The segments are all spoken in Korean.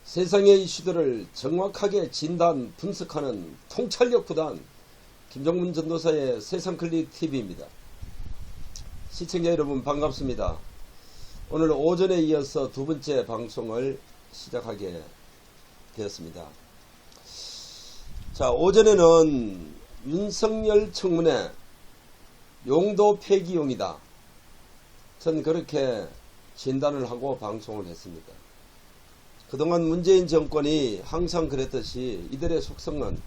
세상의 이슈들을 정확하게 진단 분석하는 통찰력 구단 김종문 전도사의 세상클릭TV입니다. 시청자 여러분 반갑습니다. 오늘 오전에 이어서 두 번째 방송을 시작하게 되었습니다. 자, 오전에는 윤석열 청문회 용도 폐기용이다. 전 그렇게 진단을 하고 방송을 했습니다. 그동안 문재인 정권이 항상 그랬듯이 이들의 속성은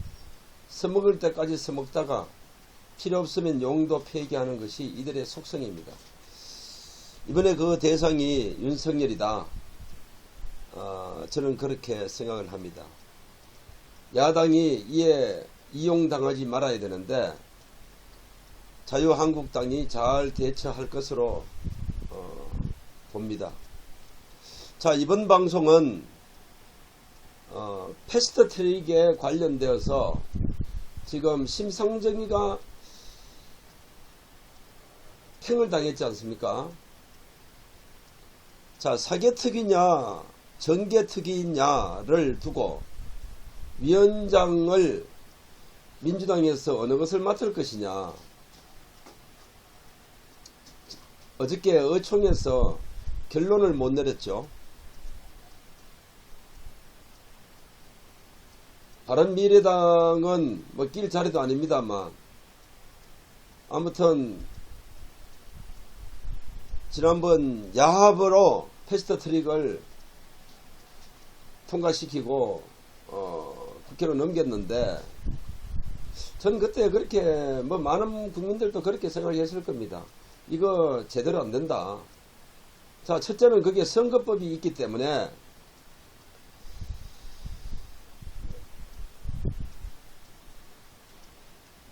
써먹을 때까지 써먹다가 필요 없으면 용도 폐기하는 것이 이들의 속성입니다. 이번에 그 대상이 윤석열이다. 저는 그렇게 생각을 합니다. 야당이 이에 이용당하지 말아야 되는데 자유한국당이 잘 대처할 것으로 봅니다. 자, 이번 방송은 패스트트랙에 관련되어서 지금 심상정이가 팽을 당했지 않습니까? 자, 사개특위냐 정개특위냐를 두고 위원장을 민주당에서 어느 것을 맡을 것이냐. 어저께 의총에서 결론을 못 내렸죠. 바른미래당은 뭐 낄 자리도 아닙니다만 아무튼 지난번 야합으로 패스트트랙을 통과시키고 국회로 넘겼는데 저는 그때 그렇게 뭐 많은 국민들도 그렇게 생각했을 겁니다. 이거 제대로 안 된다. 자, 첫째는 그게 선거법이 있기 때문에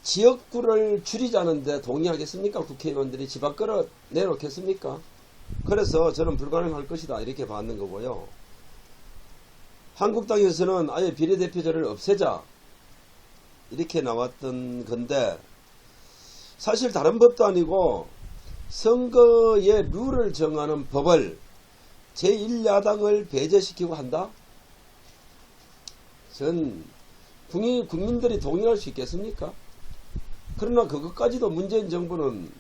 지역구를 줄이자는데 동의하겠습니까? 국회의원들이 집 밖으로 내놓겠습니까? 그래서 저는 불가능할 것이다 이렇게 봤는 거고요. 한국당에서는 아예 비례대표제를 없애자 이렇게 나왔던 건데 사실 다른 법도 아니고 선거의 룰을 정하는 법을 제1야당을 배제시키고 한다? 전 국민들이 동의할 수 있겠습니까? 그러나 그것까지도 문재인 정부는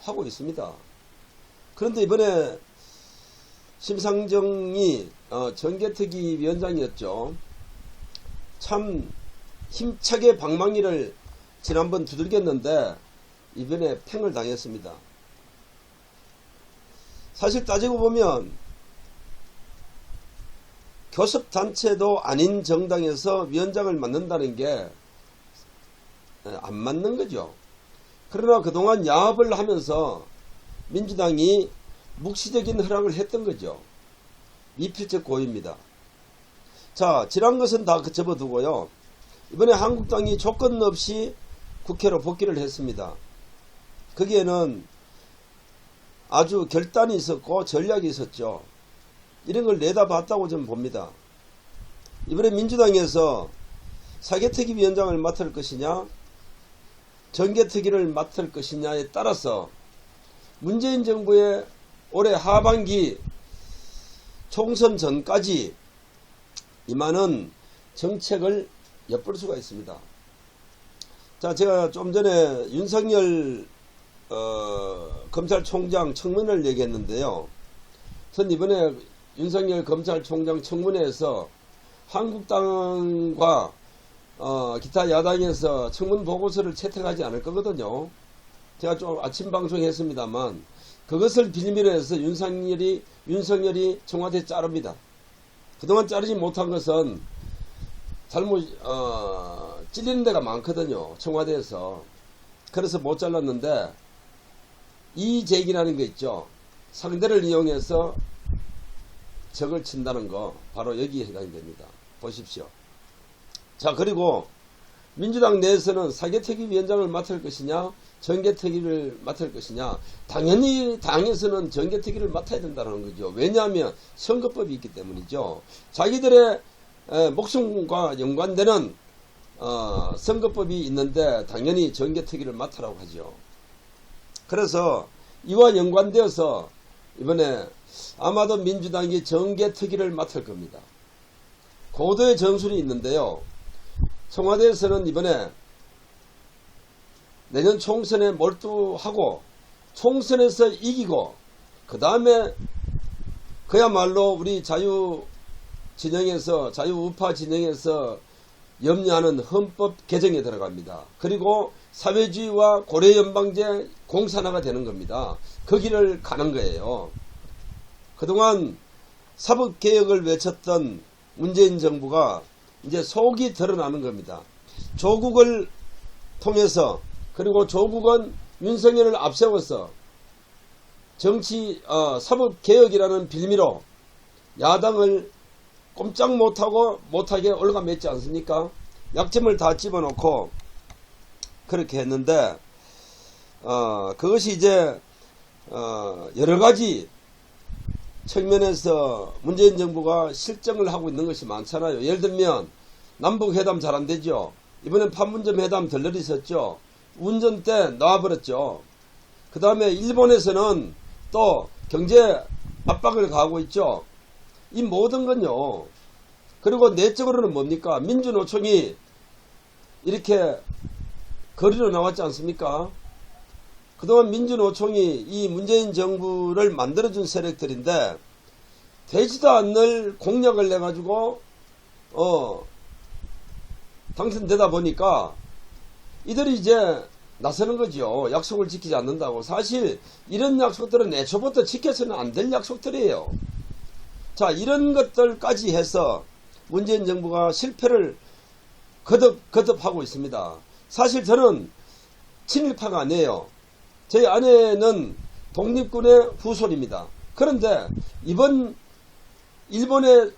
하고 있습니다. 그런데 이번에 심상정이 정개특위 위원장이었죠. 참 힘차게 방망이를 지난번 두들겼는데 이번에 팽을 당했습니다. 사실 따지고 보면 교섭단체도 아닌 정당에서 위원장을 맡는다는 게 안 맞는 거죠. 그러나 그동안 야합을 하면서 민주당이 묵시적인 허락을 했던 거죠. 미필적 고의입니다. 자, 지난 것은 다 접어두고요. 이번에 한국당이 조건 없이 국회로 복귀를 했습니다. 거기에는 아주 결단이 있었고 전략이 있었죠. 이런 걸 내다봤다고 저는 봅니다. 이번에 민주당에서 사개특위 위원장을 맡을 것이냐 정개특위를 맡을 것이냐에 따라서 문재인 정부의 올해 하반기 총선 전까지 임하는 정책을 엿볼 수가 있습니다. 자, 제가 좀 전에 윤석열 검찰총장 청문회를 얘기했는데요. 전 이번에 윤석열 검찰총장 청문회에서 한국당과 기타 야당에서 청문 보고서를 채택하지 않을 거거든요. 제가 좀 아침 방송했습니다만 그것을 빌미로 해서 윤석열이 청와대에 자릅니다. 그동안 자르지 못한 것은 잘못 찔리는 데가 많거든요. 청와대에서. 그래서 못 잘랐는데 이재기라는 게 있죠. 상대를 이용해서 적을 친다는 거 바로 여기에 해당이 됩니다. 보십시오. 자, 그리고 민주당 내에서는 사개특위위원장을 맡을 것이냐 정개특위를 맡을 것이냐. 당연히 당에서는 정개특위를 맡아야 된다는 거죠. 왜냐하면 선거법이 있기 때문이죠. 자기들의 목숨과 연관되는 선거법이 있는데 당연히 정개특위를 맡으라고 하죠. 그래서 이와 연관되어서 이번에 아마도 민주당이 정개특위를 맡을 겁니다. 고도의 전술이 있는데요. 청와대에서는 이번에 내년 총선에 몰두하고 총선에서 이기고 그 다음에 그야말로 우리 자유진영에서 자유우파 진영에서 염려하는 헌법 개정에 들어갑니다. 그리고 사회주의와 고려연방제 공산화가 되는 겁니다. 그 길을 가는 거예요. 그동안 사법개혁을 외쳤던 문재인 정부가 이제 속이 드러나는 겁니다. 조국을 통해서 그리고 조국은 윤석열을 앞세워서 정치 사법개혁이라는 빌미로 야당을 꼼짝 못하게 올가맸지 않습니까? 약점을 다 집어넣고 그렇게 했는데 그것이 이제 여러가지 측면에서 문재인 정부가 실정을 하고 있는 것이 많잖아요. 예를 들면 남북회담 잘 안되죠. 이번엔 판문점 회담 덜덜 있었죠. 운전대 나와버렸죠. 그 다음에 일본에서는 또 경제 압박을 가하고 있죠. 이 모든 건요. 그리고 내적으로는 뭡니까? 민주노총이 이렇게 거리로 나왔지 않습니까? 그동안 민주노총이 이 문재인 정부를 만들어준 세력들인데 되지도 않을 공약을 내가지고 당선되다 보니까 이들이 이제 나서는 거죠. 약속을 지키지 않는다고. 사실 이런 약속들은 애초부터 지켜서는 안 될 약속들이에요. 자, 이런 것들까지 해서 문재인 정부가 실패를 거듭하고 있습니다. 사실 저는 친일파가 아니에요. 제 아내는 독립군의 후손입니다. 그런데 이번 일본의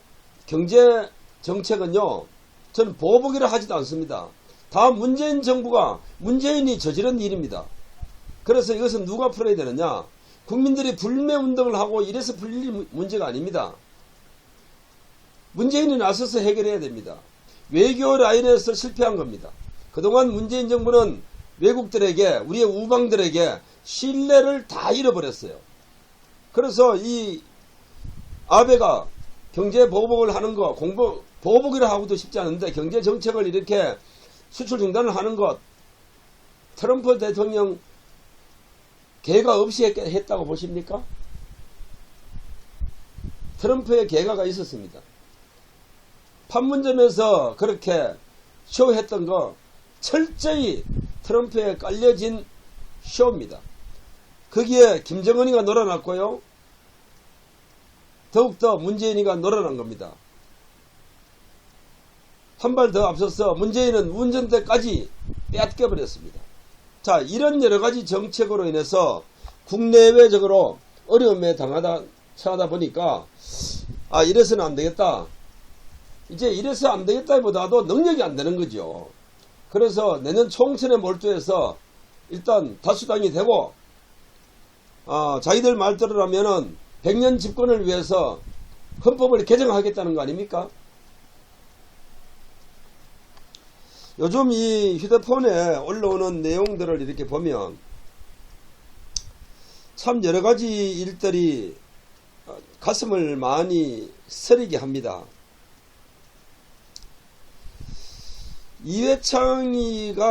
경제 정책은요, 저는 보복이라 하지도 않습니다. 다 문재인 정부가 문재인이 저지른 일입니다. 그래서 이것은 누가 풀어야 되느냐? 국민들이 불매운동을 하고 이래서 풀릴 문제가 아닙니다. 문재인이 나서서 해결해야 됩니다. 외교 라인에서 실패한 겁니다. 그동안 문재인 정부는 외국들에게 우리의 우방들에게 신뢰를 다 잃어버렸어요. 그래서 이 아베가 경제 보복을 하는 거 보복이라 하고도 쉽지 않은데 경제 정책을 이렇게 수출 중단을 하는 것 트럼프 대통령 개가 없이 했다고 보십니까? 트럼프의 개가가 있었습니다. 판문점에서 그렇게 쇼했던 거 철저히 트럼프에 깔려진 쇼입니다. 거기에 김정은이가 놀아났고요. 더욱더 문재인이가 놀아난 겁니다. 한 발 더 앞서서 문재인은 운전대까지 빼앗겨버렸습니다. 자, 이런 여러가지 정책으로 인해서 국내외적으로 어려움에 처하다 보니까 이래서는 안되겠다. 이제 이래서 안되겠다기보다도 능력이 안되는 거죠. 그래서 내년 총선에 몰두해서 일단 다수당이 되고 자기들 말대로라면은 100년 집권을 위해서 헌법을 개정하겠다는 거 아닙니까? 요즘 이 휴대폰에 올라오는 내용들을 이렇게 보면 참 여러가지 일들이 가슴을 많이 서리게 합니다. 이회창이가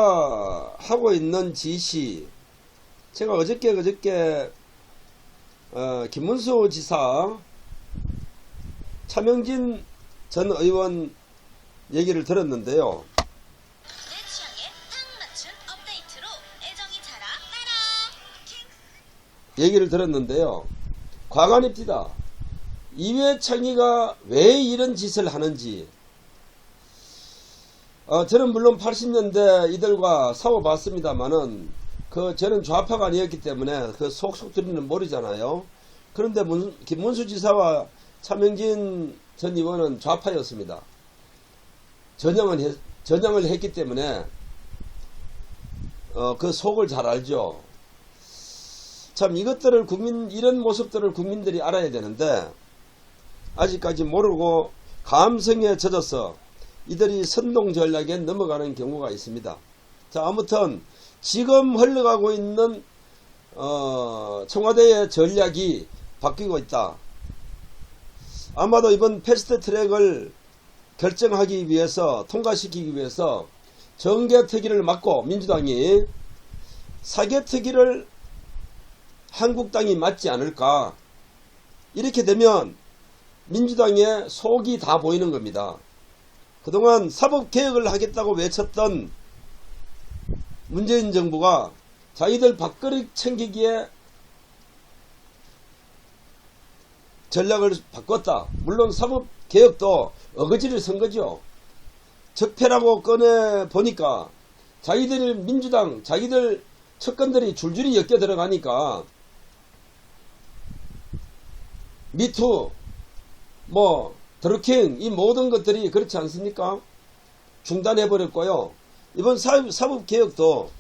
하고 있는 지시, 제가 어저께 김문수 지사, 차명진 전 의원 얘기를 들었는데요. 과관입니다. 이회창이가 왜 이런 짓을 하는지, 저는 물론 80년대 이들과 싸워봤습니다만은 저는 좌파가 아니었기 때문에 그 속속들이는 모르잖아요. 그런데 김문수 지사와 차명진 전 의원은 좌파였습니다. 전향을 했기 때문에 그 속을 잘 알죠. 참 이것들을 이런 모습들을 국민들이 알아야 되는데 아직까지 모르고 감성에 젖어서 이들이 선동 전략에 넘어가는 경우가 있습니다. 자, 아무튼 지금 흘러가고 있는 청와대의 전략이 바뀌고 있다. 아마도 이번 패스트 트랙을 결정하기 위해서, 통과시키기 위해서 정개특위를 맡고 민주당이 사개특위를 한국당이 맡지 않을까. 이렇게 되면 민주당의 속이 다 보이는 겁니다. 그동안 사법개혁을 하겠다고 외쳤던 문재인 정부가 자기들 밥그릇 챙기기에 전략을 바꿨다. 물론 사법개혁도 어거지를 쓴 거죠. 적폐라고 꺼내 보니까 자기들 민주당, 자기들 측근들이 줄줄이 엮여 들어가니까 미투, 드루킹, 이 모든 것들이 그렇지 않습니까? 중단해버렸고요. 이번 사법개혁도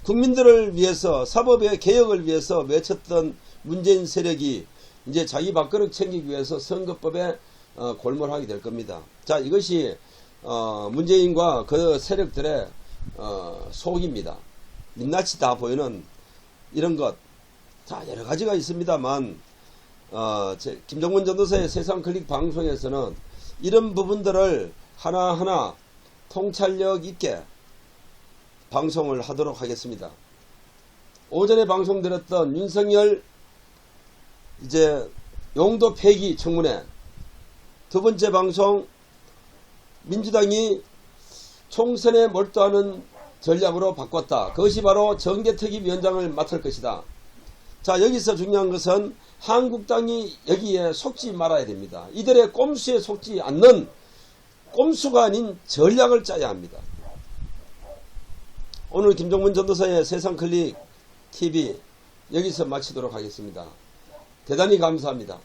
국민들을 위해서, 사법의 개혁을 위해서 외쳤던 문재인 세력이 이제 자기 밥그릇 챙기기 위해서 선거법에 골몰하게 될 겁니다. 자, 이것이 문재인과 그 세력들의 속입니다. 민낯이 다 보이는 이런 것. 자, 여러 가지가 있습니다만 김정문 전도사의 세상 클릭 방송에서는 이런 부분들을 하나하나 통찰력 있게 방송을 하도록 하겠습니다. 오전에 방송드렸던 윤석열 이제 용도 폐기 청문회, 두 번째 방송 민주당이 총선에 몰두하는 전략으로 바꿨다. 그것이 바로 정개특위위원장을 맡을 것이다. 자, 여기서 중요한 것은 한국당이 여기에 속지 말아야 됩니다. 이들의 꼼수에 속지 않는, 꼼수가 아닌 전략을 짜야 합니다. 오늘 김정문 전도사의 세상클릭 TV 여기서 마치도록 하겠습니다. 대단히 감사합니다.